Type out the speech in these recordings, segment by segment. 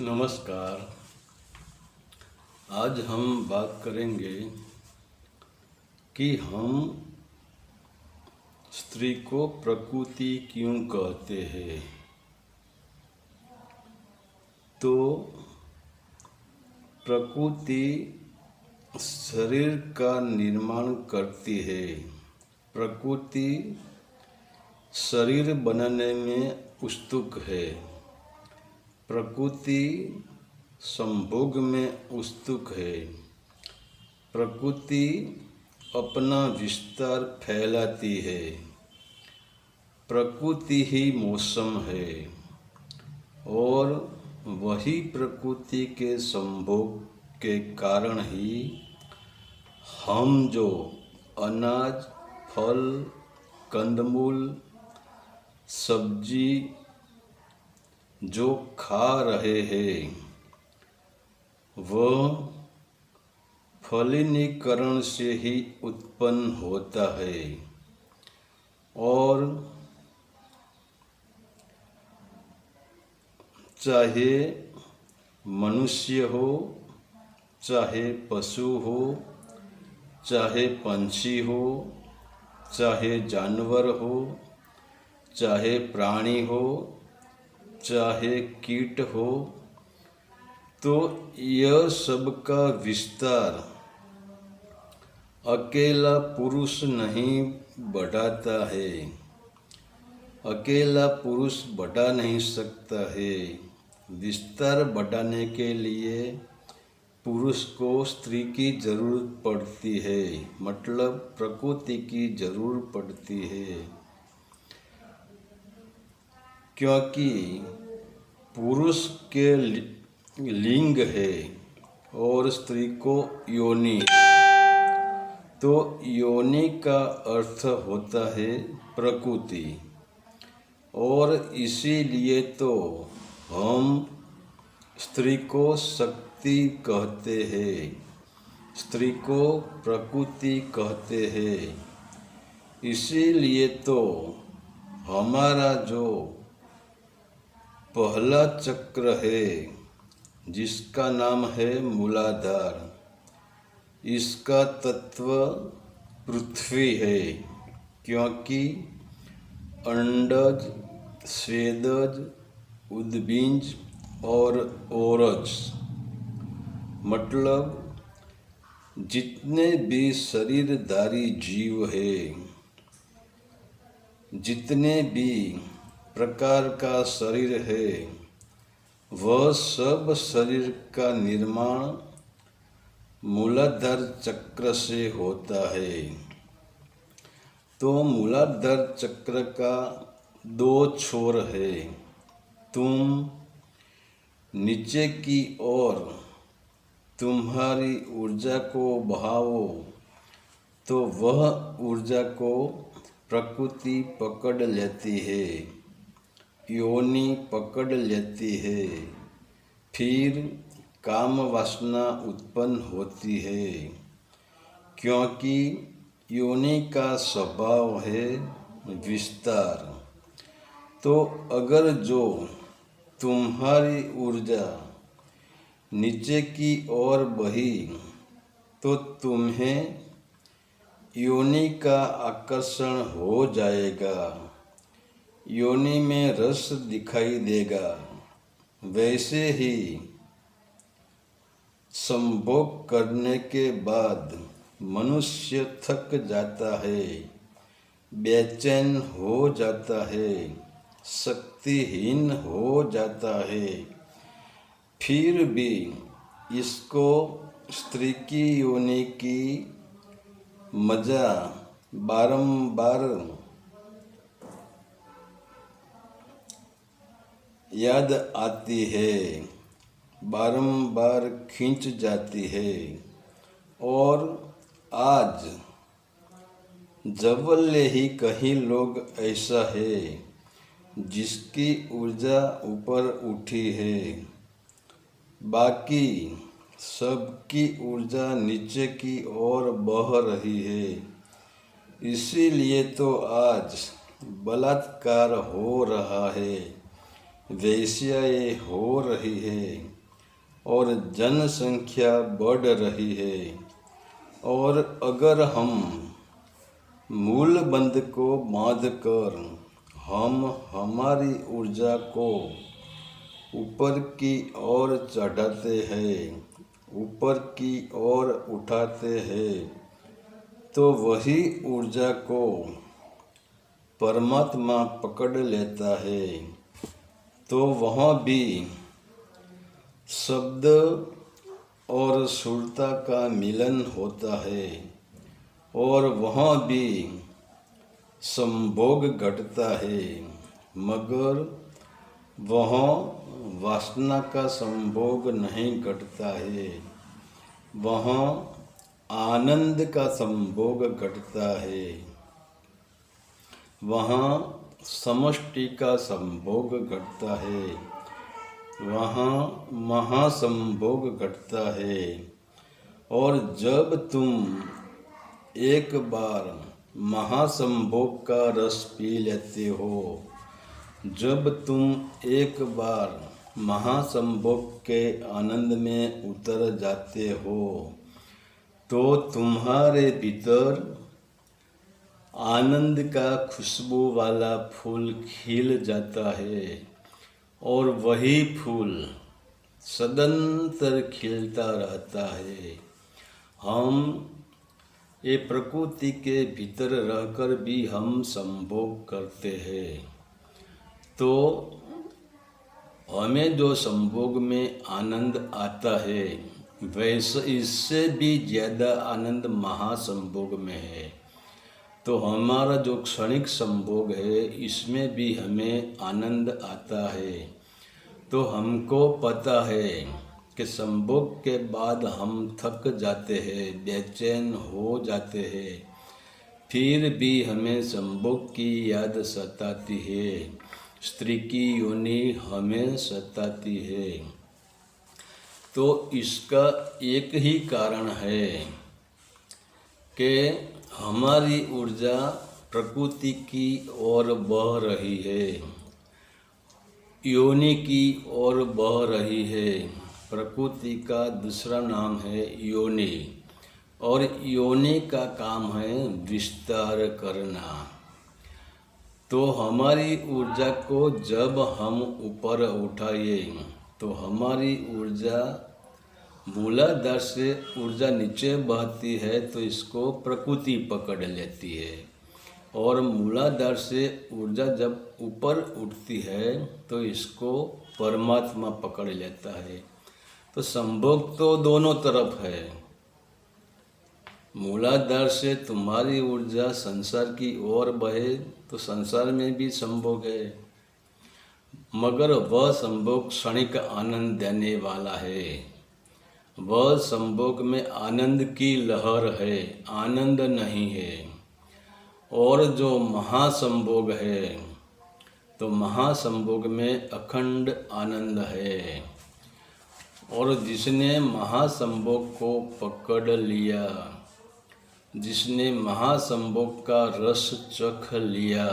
नमस्कार। आज हम बात करेंगे कि हम स्त्री को प्रकृति क्यों कहते हैं। तो प्रकृति शरीर का निर्माण करती है। प्रकृति शरीर बनने में उत्सुक है। प्रकृति संभोग में उत्सुक है। प्रकृति अपना विस्तार फैलाती है। प्रकृति ही मौसम है और वही प्रकृति के संभोग के कारण ही हम जो अनाज, फल, कंदमूल, सब्जी जो खा रहे हैं वह फलीनीकरण से ही उत्पन्न होता है। और चाहे मनुष्य हो, चाहे पशु हो, चाहे पंछी हो, चाहे जानवर हो, चाहे प्राणी हो, चाहे कीट हो, तो यह सबका विस्तार अकेला पुरुष नहीं बढ़ाता है। अकेला पुरुष बढ़ा नहीं सकता है। विस्तार बढ़ाने के लिए पुरुष को स्त्री की जरूरत पड़ती है, मतलब प्रकृति की जरूरत पड़ती है। क्योंकि पुरुष के लिंग है और स्त्री को योनि है। तो योनि का अर्थ होता है प्रकृति, और इसीलिए तो हम स्त्री को शक्ति कहते हैं, स्त्री को प्रकृति कहते हैं। इसीलिए तो हमारा जो पहला चक्र है जिसका नाम है मूलाधार, इसका तत्व पृथ्वी है। क्योंकि अंडज, स्वेदज, उद्बीज और ओरज, मतलब जितने भी शरीरधारी जीव है, जितने भी प्रकार का शरीर है, वह सब शरीर का निर्माण मूलाधार चक्र से होता है। तो मूलाधार चक्र का दो छोर है। तुम नीचे की ओर तुम्हारी ऊर्जा को बहाओ तो वह ऊर्जा को प्रकृति पकड़ लेती है, योनि पकड़ लेती है। फिर काम वासना उत्पन्न होती है, क्योंकि योनि का स्वभाव है विस्तार। तो अगर जो तुम्हारी ऊर्जा नीचे की ओर बही तो तुम्हें योनि का आकर्षण हो जाएगा, योनि में रस दिखाई देगा। वैसे ही संभोग करने के बाद मनुष्य थक जाता है, बेचैन हो जाता है, शक्तिहीन हो जाता है। फिर भी इसको स्त्री की योनि की मजा बारंबार याद आती है, बारंबार खींच जाती है। और आज जवल्ले ही कहीं लोग ऐसा है जिसकी ऊर्जा ऊपर उठी है, बाकी सबकी ऊर्जा नीचे की ओर बह रही है। इसीलिए तो आज बलात्कार हो रहा है, वेश्या ये हो रही है और जनसंख्या बढ़ रही है। और अगर हम मूल बंध को बांध कर हम हमारी ऊर्जा को ऊपर की ओर चढ़ाते हैं, ऊपर की ओर उठाते हैं, तो वही ऊर्जा को परमात्मा पकड़ लेता है। तो वहाँ भी शब्द और सुरता का मिलन होता है और वहाँ भी संभोग घटता है, मगर वहाँ वासना का संभोग नहीं घटता है, वहाँ आनंद का संभोग घटता है, वहाँ समष्टि का संभोग घटता है, वहाँ महासंभोग घटता है। और जब तुम एक बार महासंभोग का रस पी लेते हो, जब तुम एक बार महासंभोग के आनंद में उतर जाते हो, तो तुम्हारे भीतर आनंद का खुशबू वाला फूल खिल जाता है और वही फूल सदंतर खिलता रहता है। हम ये प्रकृति के भीतर रहकर भी हम संभोग करते हैं, तो हमें जो संभोग में आनंद आता है वैसे इससे भी ज़्यादा आनंद महासंभोग में है। तो हमारा जो क्षणिक संभोग है इसमें भी हमें आनंद आता है। तो हमको पता है कि संभोग के बाद हम थक जाते हैं, बेचैन हो जाते हैं, फिर भी हमें संभोग की याद सताती है, स्त्री की योनि हमें सताती है। तो इसका एक ही कारण है कि हमारी ऊर्जा प्रकृति की ओर बह रही है, योनि की ओर बह रही है। प्रकृति का दूसरा नाम है योनि, और योनि का काम है विस्तार करना। तो हमारी ऊर्जा को जब हम ऊपर उठाए तो हमारी ऊर्जा मूलाधार से ऊर्जा नीचे बहती है तो इसको प्रकृति पकड़ लेती है, और मूलाधार से ऊर्जा जब ऊपर उठती है तो इसको परमात्मा पकड़ लेता है। तो संभोग तो दोनों तरफ है। मूलाधार से तुम्हारी ऊर्जा संसार की ओर बहे तो संसार में भी संभोग है, मगर वह संभोग क्षणिक आनंद देने वाला है। वह संभोग में आनंद की लहर है, आनंद नहीं है। और जो महासंभोग है तो महासंभोग में अखंड आनंद है। और जिसने महासंभोग को पकड़ लिया, जिसने महासंभोग का रस चख लिया,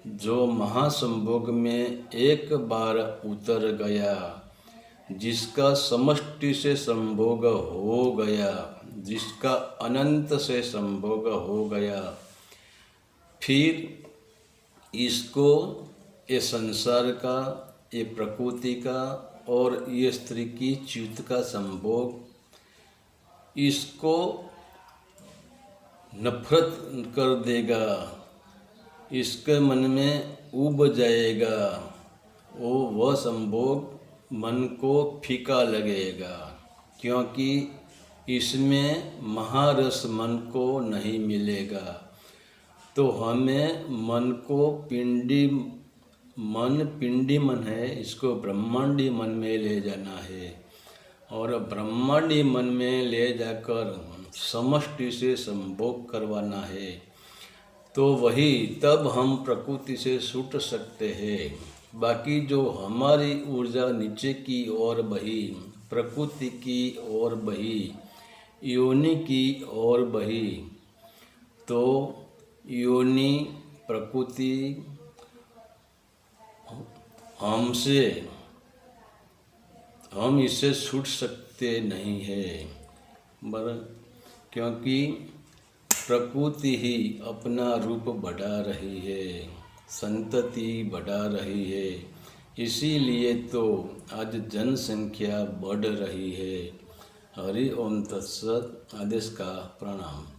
जो महासंभोग में एक बार उतर गया, जिसका समष्टि से संभोग हो गया, जिसका अनंत से संभोग हो गया, फिर इसको ये संसार का, ये प्रकृति का और ये स्त्री की च्युत का संभोग, इसको नफरत कर देगा, इसके मन में उब जाएगा। वह संभोग मन को फीका लगेगा, क्योंकि इसमें महारस मन को नहीं मिलेगा। तो हमें मन को पिंडी मन है, इसको ब्रह्मांडी मन में ले जाना है, और ब्रह्मांडी मन में ले जाकर समष्टि से संभोग करवाना है। तो वही तब हम प्रकृति से छूट सकते हैं। बाकी जो हमारी ऊर्जा नीचे की ओर बही, प्रकृति की ओर बही, योनि की ओर बही, तो योनि, प्रकृति हम इससे छूट सकते नहीं हैं, क्योंकि प्रकृति ही अपना रूप बढ़ा रही है, संतति बढ़ा रही है। इसीलिए तो आज जनसंख्या बढ़ रही है। हरि ओम तत्सत। आदेश का प्रणाम।